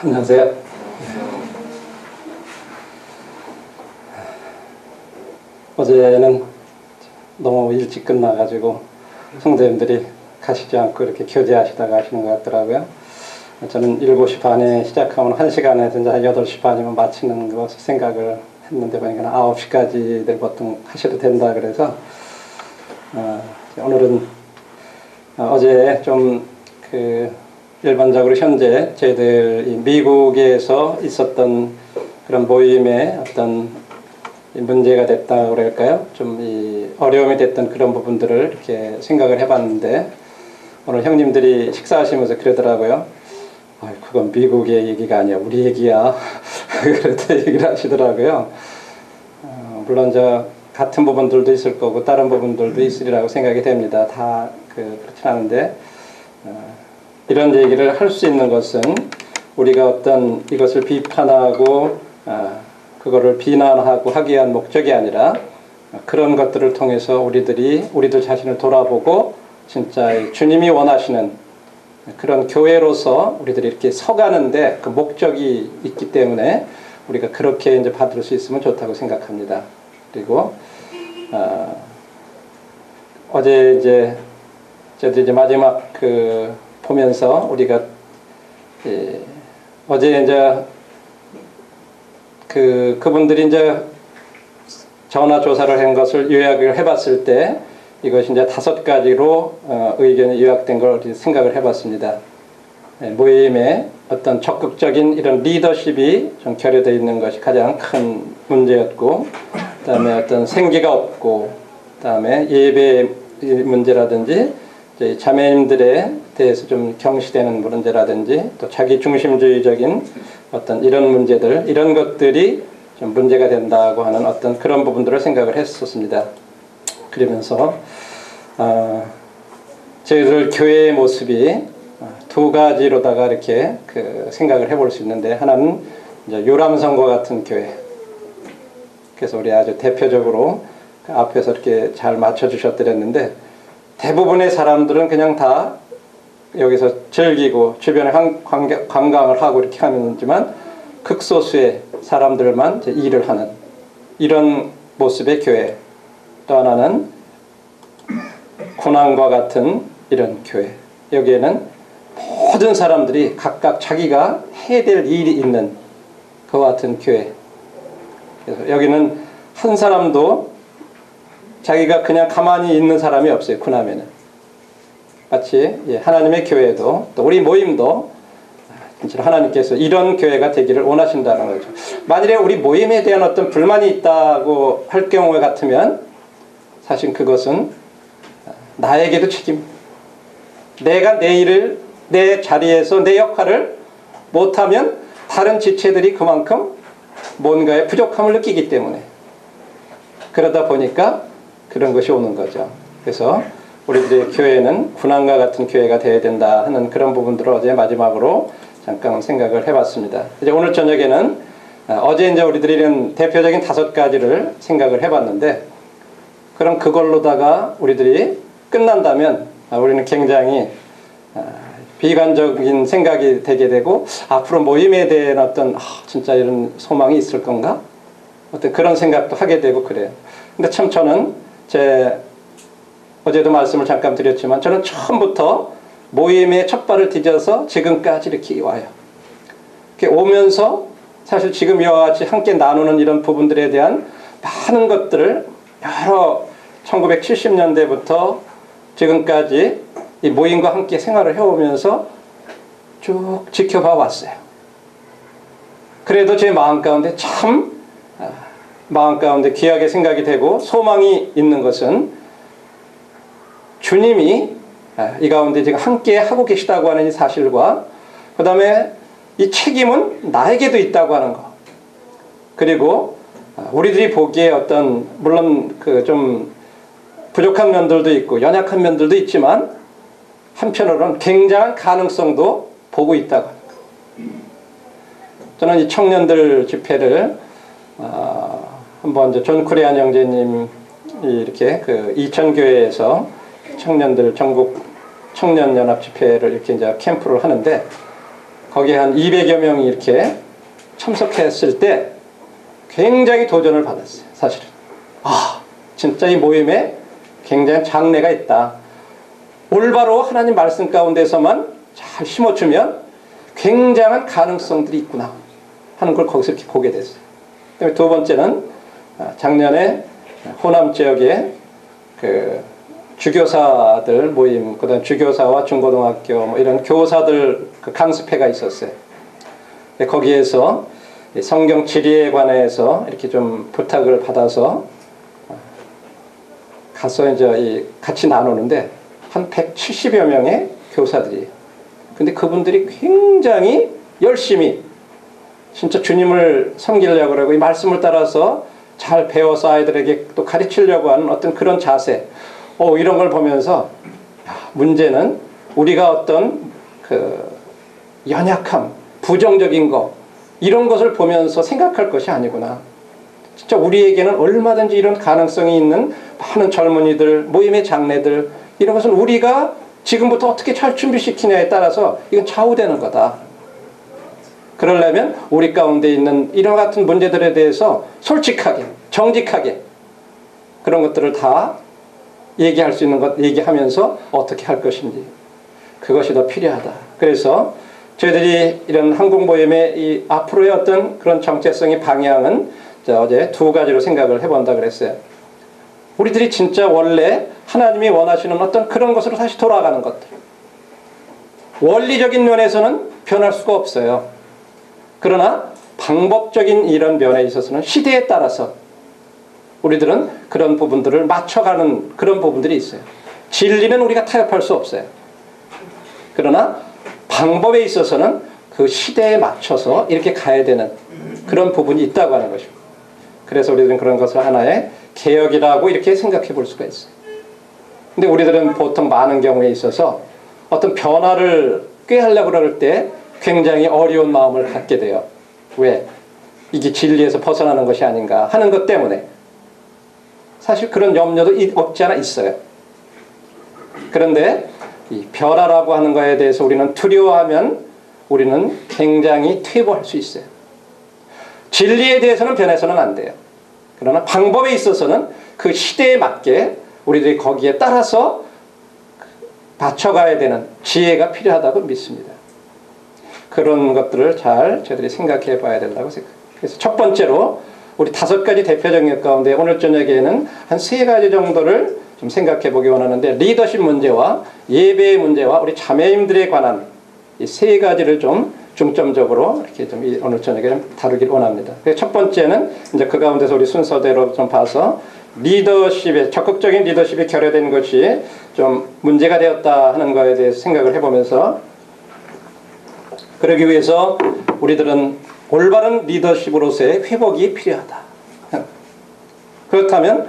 안녕하세요. 어제는 너무 일찍 끝나가지고 성도님들이 가시지 않고 이렇게 교제하시다가 하시는 것 같더라고요. 저는 7시 반에 시작하면 1시간에 이제 한 8시 반이면 마치는 것을 생각을 했는데 보니까 9시까지들 보통 하셔도 된다 그래서 오늘은 어제 좀 일반적으로 현재 저희들 미국에서 있었던 그런 모임에 어떤 문제가 됐다 그럴까요? 좀 어려움이 됐던 그런 부분들을 이렇게 생각을 해봤는데 오늘 형님들이 식사하시면서 그러더라고요. 그건 미국의 얘기가 아니야, 우리 얘기야. 그렇게 얘기를 하시더라고요. 물론 같은 부분들도 있을 거고 다른 부분들도 있으리라고 생각이 됩니다. 다 그렇진 않은데 이런 얘기를 할 수 있는 것은 우리가 어떤 이것을 비판하고 그거를 비난하고 하기 위한 목적이 아니라 그런 것들을 통해서 우리들 자신을 돌아보고 진짜 주님이 원하시는 그런 교회로서 우리들이 이렇게 서가는데 그 목적이 있기 때문에 우리가 그렇게 이제 받을 수 있으면 좋다고 생각합니다. 그리고 어제 이제 마지막 보면서 우리가 어제 이제 그분들이 이제 전화 조사를 한 것을 요약을 해봤을 때 이것이 이제 5가지로 의견이 요약된 걸 생각을 해봤습니다. 모임에 어떤 적극적인 이런 리더십이 좀 결여되어 있는 것이 가장 큰 문제였고, 그다음에 어떤 생기가 없고, 그다음에 예배 문제라든지 자매님들에 대해서 좀 경시되는 문제라든지 또 자기 중심주의적인 어떤 이런 문제들, 이런 것들이 좀 문제가 된다고 하는 어떤 그런 부분들을 생각을 했었습니다. 그러면서 저희들 교회의 모습이 2가지로다가 이렇게 생각을 해볼 수 있는데, 하나는 이제 요람성과 같은 교회. 그래서 우리 아주 대표적으로 앞에서 이렇게 잘 맞춰주셨더랬는데, 대부분의 사람들은 그냥 다 여기서 즐기고 주변에 관광을 하고 이렇게 하지만 극소수의 사람들만 일을 하는 이런 모습의 교회. 또 하나는 고난과 같은 이런 교회. 여기에는 모든 사람들이 각각 자기가 해야 될 일이 있는 그와 같은 교회. 그래서 여기는 한 사람도 자기가 그냥 가만히 있는 사람이 없어요. 구남에는 마치 하나님의 교회도 또 우리 모임도 진짜 하나님께서 이런 교회가 되기를 원하신다는 거죠. 만일에 우리 모임에 대한 어떤 불만이 있다고 할 경우 같으면 사실 그것은 나에게도 책임. 내가 내 일을 내 자리에서 내 역할을 못하면 다른 지체들이 그만큼 뭔가의 부족함을 느끼기 때문에 그러다 보니까 그런 것이 오는 거죠. 그래서 우리들의 교회는 군왕과 같은 교회가 되어야 된다 하는 그런 부분들을 어제 마지막으로 잠깐 생각을 해봤습니다. 이제 오늘 저녁에는 어제 이제 우리들이 이런 대표적인 5가지를 생각을 해봤는데, 그럼 그걸로다가 우리들이 끝난다면 우리는 굉장히 비관적인 생각이 되게 되고, 앞으로 모임에 대한 어떤 진짜 이런 소망이 있을 건가? 어떤 그런 생각도 하게 되고 그래요. 근데 참 저는 어제도 말씀을 잠깐 드렸지만 저는 처음부터 모임의 첫 발을 디뎌서 지금까지 이렇게 와요. 이렇게 오면서 사실 지금 이와 같이 함께 나누는 이런 부분들에 대한 많은 것들을 여러 1970년대부터 지금까지 이 모임과 함께 생활을 해오면서 쭉 지켜봐 왔어요. 그래도 제 마음 가운데 마음 가운데 귀하게 생각이 되고 소망이 있는 것은 주님이 이 가운데 지금 함께 하고 계시다고 하는 이 사실과, 그 다음에 이 책임은 나에게도 있다고 하는 것, 그리고 우리들이 보기에 어떤 물론 좀 부족한 면들도 있고 연약한 면들도 있지만 한편으로는 굉장한 가능성도 보고 있다고 하는 것. 저는 이 청년들 집회를 한번 이제 존 쿠리안 형제님이 이렇게 이천교회에서 청년들 전국 청년연합 집회를 이렇게 이제 캠프를 하는데 거기에 한 200여 명이 이렇게 참석했을 때 굉장히 도전을 받았어요. 사실은 진짜 이 모임에 굉장히 장래가 있다. 올바로 하나님 말씀 가운데서만 잘 심어주면 굉장한 가능성들이 있구나 하는 걸 거기서 이렇게 보게 됐어요. 그다음에 두 번째는 작년에 호남 지역에 그 주교사들 모임, 그다음 주교사와 중고등학교 뭐 이런 교사들 그 강습회가 있었어요. 거기에서 성경 지리에 관해서 이렇게 좀 부탁을 받아서 가서 이제 같이 나누는데 한 170여 명의 교사들이. 근데 그분들이 굉장히 열심히 진짜 주님을 섬기려고 그러고 이 말씀을 따라서 잘 배워서 아이들에게 또 가르치려고 하는 어떤 그런 자세. 이런 걸 보면서 문제는 우리가 어떤 그 연약함, 부정적인 거 이런 것을 보면서 생각할 것이 아니구나. 진짜 우리에게는 얼마든지 이런 가능성이 있는 많은 젊은이들, 모임의 장래들 이런 것은 우리가 지금부터 어떻게 잘 준비시키냐에 따라서 이건 좌우되는 거다. 그러려면 우리 가운데 있는 이런 같은 문제들에 대해서 솔직하게, 정직하게 그런 것들을 다 얘기할 수 있는 것 얘기하면서 어떻게 할 것인지 그것이 더 필요하다. 그래서 저희들이 이런 한국모임의 이 앞으로의 어떤 그런 정체성의 방향은 어제 두 가지로 생각을 해본다 그랬어요. 우리들이 진짜 원래 하나님이 원하시는 어떤 그런 것으로 다시 돌아가는 것들. 원리적인 면에서는 변할 수가 없어요. 그러나 방법적인 이런 면에 있어서는 시대에 따라서 우리들은 그런 부분들을 맞춰가는 그런 부분들이 있어요. 진리는 우리가 타협할 수 없어요. 그러나 방법에 있어서는 그 시대에 맞춰서 이렇게 가야 되는 그런 부분이 있다고 하는 것입니다. 그래서 우리들은 그런 것을 하나의 개혁이라고 이렇게 생각해 볼 수가 있어요. 근데 우리들은 보통 많은 경우에 있어서 어떤 변화를 꾀하려고 그럴 때 굉장히 어려운 마음을 갖게 돼요. 왜? 이게 진리에서 벗어나는 것이 아닌가 하는 것 때문에. 사실 그런 염려도 없지 않아 있어요. 그런데 이 변화라고 하는 것에 대해서 우리는 두려워하면 우리는 굉장히 퇴보할 수 있어요. 진리에 대해서는 변해서는 안 돼요. 그러나 방법에 있어서는 그 시대에 맞게 우리들이 거기에 따라서 맞춰가야 되는 지혜가 필요하다고 믿습니다. 그런 것들을 잘 저희들이 생각해 봐야 된다고 생각해요. 그래서 첫 번째로 우리 5가지 대표적인 것 가운데 오늘 저녁에는 한 3가지 정도를 좀 생각해 보기 원하는데 리더십 문제와 예배의 문제와 우리 자매님들에 관한 이 3가지를 좀 중점적으로 이렇게 좀 오늘 저녁에 좀 다루길 원합니다. 첫 번째는 이제 그 가운데서 우리 순서대로 좀 봐서 리더십에 적극적인 리더십이 결여된 것이 좀 문제가 되었다 하는 것에 대해서 생각을 해보면서 그러기 위해서 우리들은 올바른 리더십으로서의 회복이 필요하다. 그렇다면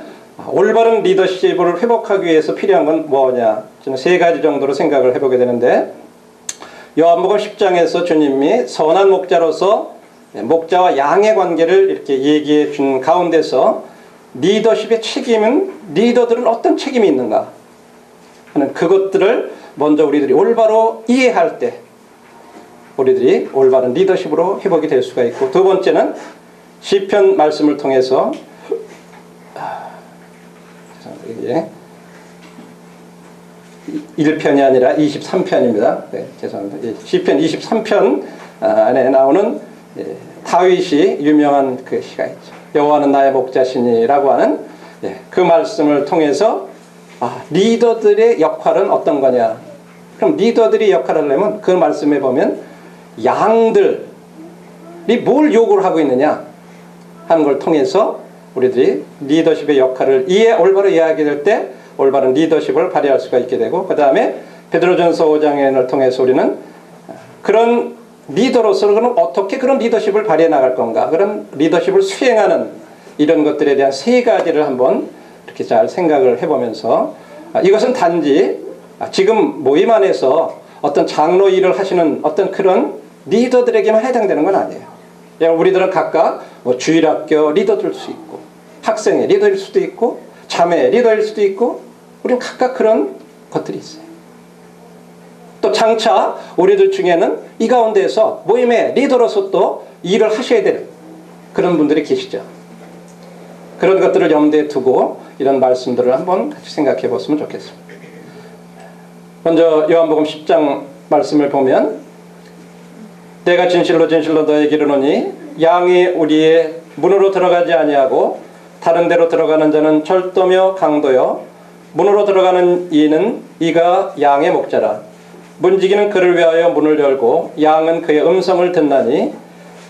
올바른 리더십을 회복하기 위해서 필요한 건 뭐냐? 저는 3가지 정도로 생각을 해보게 되는데 요한복음 10장에서 주님이 선한 목자로서 목자와 양의 관계를 이렇게 얘기해 준 가운데서 리더십의 책임은 리더들은 어떤 책임이 있는가 하는 그것들을 먼저 우리들이 올바로 이해할 때 우리들이 올바른 리더십으로 회복이 될 수가 있고 두 번째는 시편 말씀을 통해서 1편이 아니라 23편입니다. 네, 죄송합니다. 시편 23편 안에 나오는 다윗이 유명한 그 시가 있죠. 여호와는 나의 목자시니라고 하는 그 말씀을 통해서 리더들의 역할은 어떤 거냐. 그럼 리더들이 역할을 하려면 그 말씀에 보면 양들이 뭘 요구를 하고 있느냐 하는 걸 통해서 우리들이 리더십의 역할을 올바로 이해하게 될 때 올바른 리더십을 발휘할 수가 있게 되고 그 다음에 베드로전서 5장을 통해서 우리는 그런 리더로서 그럼 어떻게 그런 리더십을 발휘해 나갈 건가 그런 리더십을 수행하는 이런 것들에 대한 3가지를 한번 이렇게 잘 생각을 해보면서 이것은 단지 지금 모임 안에서 어떤 장로 일을 하시는 어떤 그런 리더들에게만 해당되는 건 아니에요. 우리들은 각각 주일학교 리더일 수 있고 학생의 리더일 수도 있고 자매의 리더일 수도 있고 우리는 각각 그런 것들이 있어요. 또 장차 우리들 중에는 이 가운데에서 모임의 리더로서 또 일을 하셔야 되는 그런 분들이 계시죠. 그런 것들을 염두에 두고 이런 말씀들을 한번 같이 생각해 보시면 좋겠습니다. 먼저 요한복음 10장 말씀을 보면 내가 진실로 진실로 너에게 이르노니 양이 우리의 문으로 들어가지 아니하고 다른 데로 들어가는 자는 절도며 강도요 문으로 들어가는 이는 이가 양의 목자라. 문지기는 그를 위하여 문을 열고 양은 그의 음성을 듣나니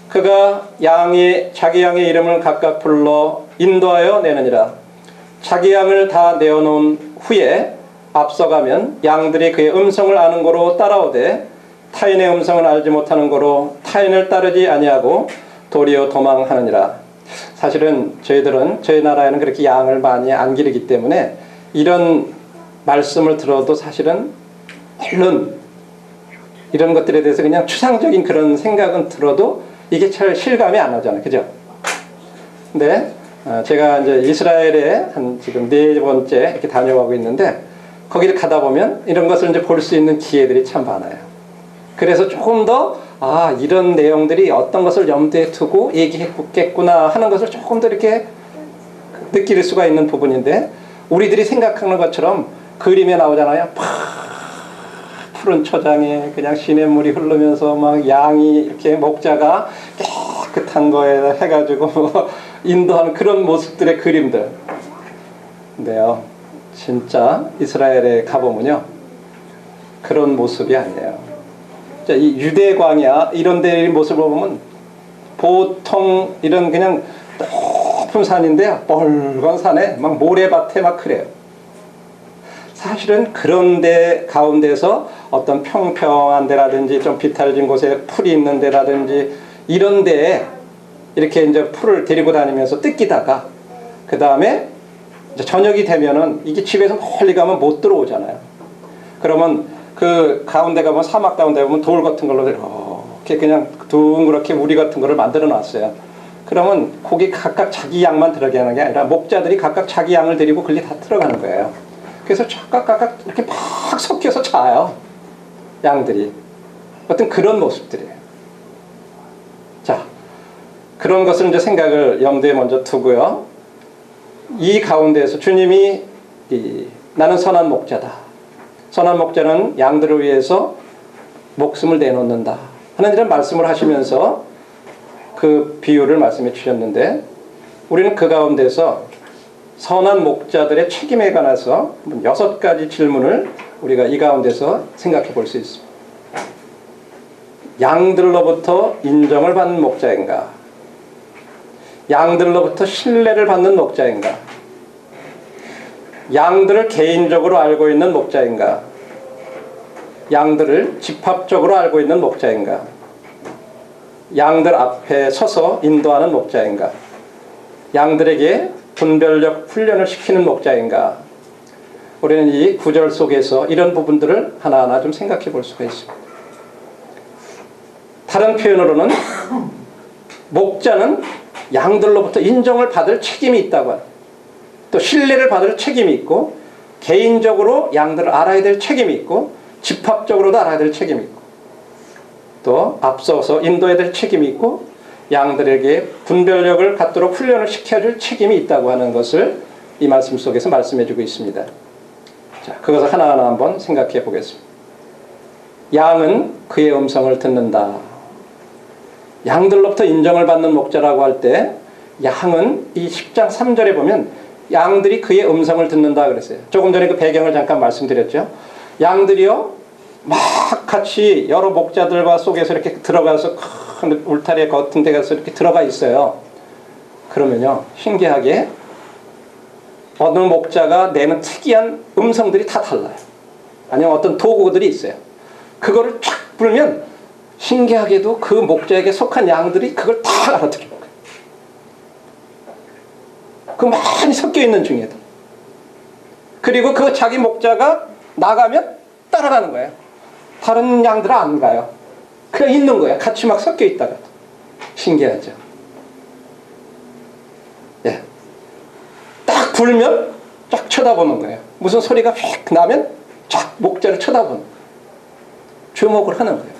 그가 자기 양의 이름을 각각 불러 인도하여 내느니라. 자기 양을 다 내어놓은 후에 앞서가면 양들이 그의 음성을 아는 고로 따라오되 타인의 음성을 알지 못하는 고로 타인을 따르지 아니하고 도리어 도망하느니라. 사실은 저희들은 저희 나라에는 그렇게 양을 많이 안 기르기 때문에 이런 말씀을 들어도 사실은 물론 이런 것들에 대해서 그냥 추상적인 그런 생각은 들어도 이게 잘 실감이 안 오잖아요. 그죠? 근데 제가 이제 이스라엘에 한 지금 4번째 이렇게 다녀가고 있는데 거기를 가다 보면 이런 것을 이제 볼 수 있는 기회들이 참 많아요. 그래서 조금 더 이런 내용들이 어떤 것을 염두에 두고 얘기했겠구나 하는 것을 조금 더 이렇게 느낄 수가 있는 부분인데 우리들이 생각하는 것처럼 그림에 나오잖아요. 푸른 초장에 그냥 시냇물이 흐르면서 막 양이 이렇게 목자가 깨끗한 거에 해가지고 인도하는 그런 모습들의 그림들. 근데요, 진짜 이스라엘에 가보면요, 그런 모습이 아니에요. 이 유대 광야 이런 데의 모습을 보면 보통 이런 그냥 높은 산인데 뻘건 산에 막 모래밭에 막 그래요. 사실은 그런 데 가운데서 어떤 평평한 데라든지 좀 비탈진 곳에 풀이 있는 데라든지 이런 데에 이렇게 이제 풀을 데리고 다니면서 뜯기다가 그 다음에 저녁이 되면은 이게 집에서 멀리 가면 못 들어오잖아요. 그러면 그 가운데 가면 사막 가운데 보면 돌 같은 걸로 이렇게 그냥 둥그렇게 우리 같은 거를 만들어 놨어요. 그러면 거기 각각 자기 양만 들어가게 하는 게 아니라 목자들이 각각 자기 양을 데리고 거기 다 들어가는 거예요. 그래서 각각 이렇게 막 섞여서 자요. 양들이. 어떤 그런 모습들이에요. 자, 그런 것을 이제 생각을 염두에 먼저 두고요. 이 가운데에서 주님이 나는 선한 목자다. 선한 목자는 양들을 위해서 목숨을 내놓는다 하는 이런 말씀을 하시면서 그 비유를 말씀해 주셨는데 우리는 그 가운데서 선한 목자들의 책임에 관해서 6가지 질문을 우리가 이 가운데서 생각해 볼 수 있습니다. 양들로부터 인정을 받는 목자인가? 양들로부터 신뢰를 받는 목자인가? 양들을 개인적으로 알고 있는 목자인가? 양들을 집합적으로 알고 있는 목자인가? 양들 앞에 서서 인도하는 목자인가? 양들에게 분별력 훈련을 시키는 목자인가? 우리는 이 구절 속에서 이런 부분들을 하나하나 좀 생각해 볼 수가 있습니다. 다른 표현으로는 목자는 양들로부터 인정을 받을 책임이 있다고 합니다. 또 신뢰를 받을 책임이 있고 개인적으로 양들을 알아야 될 책임이 있고 집합적으로도 알아야 될 책임이 있고 또 앞서서 인도해야 될 책임이 있고 양들에게 분별력을 갖도록 훈련을 시켜줄 책임이 있다고 하는 것을 이 말씀 속에서 말씀해주고 있습니다. 자, 그것을 하나하나 한번 생각해 보겠습니다. 양은 그의 음성을 듣는다. 양들로부터 인정을 받는 목자라고 할 때 양은 이 10장 3절에 보면 양들이 그의 음성을 듣는다 그랬어요. 조금 전에 그 배경을 잠깐 말씀드렸죠. 양들이요 막 같이 여러 목자들과 속에서 이렇게 들어가서 큰 울타리 같은 데 가서 이렇게 들어가 있어요. 그러면요 신기하게 어느 목자가 내는 특이한 음성들이 다 달라요. 아니면 어떤 도구들이 있어요. 그거를 쫙 불면 신기하게도 그 목자에게 속한 양들이 그걸 다 알아들어요. 그 많이 섞여 있는 중에도. 그리고 그 자기 목자가 나가면 따라가는 거예요. 다른 양들은 안 가요. 그냥 있는 거예요. 같이 막 섞여 있다가. 신기하죠. 예. 딱 불면 쫙 쳐다보는 거예요. 무슨 소리가 휙 나면 쫙 목자를 쳐다보는 거예요. 주목을 하는 거예요.